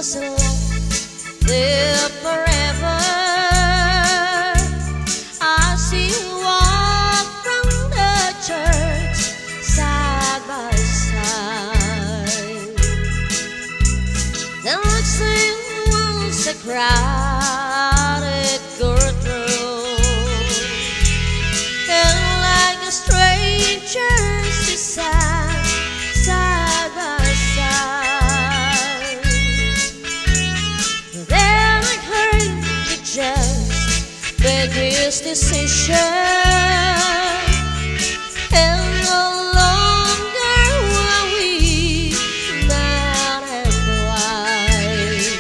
just live forever. I see you walk from the church side by side. The next thing was a crowded courtroom, and like a stranger she sat side by side. Then I heard the judge make his decision, and no longer were we man and wife.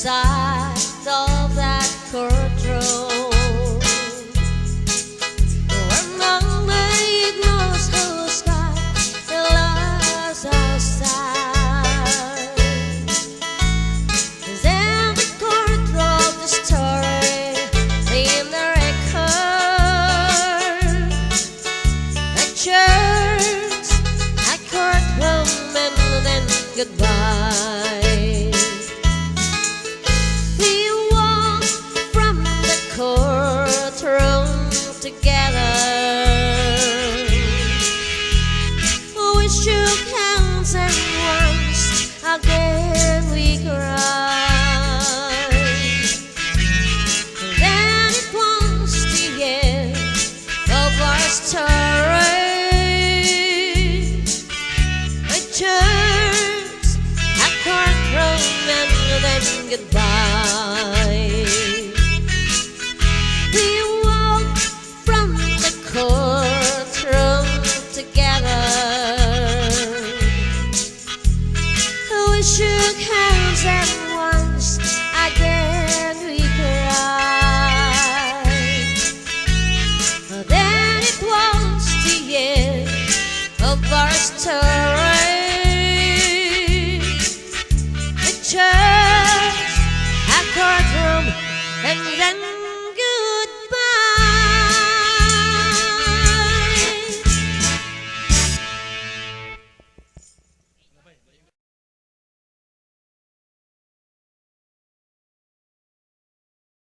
Side of that courtroom, when all the ignores who sky lost outside. Then the court wrote the story in the record. A church, a courtroom, and then goodbye.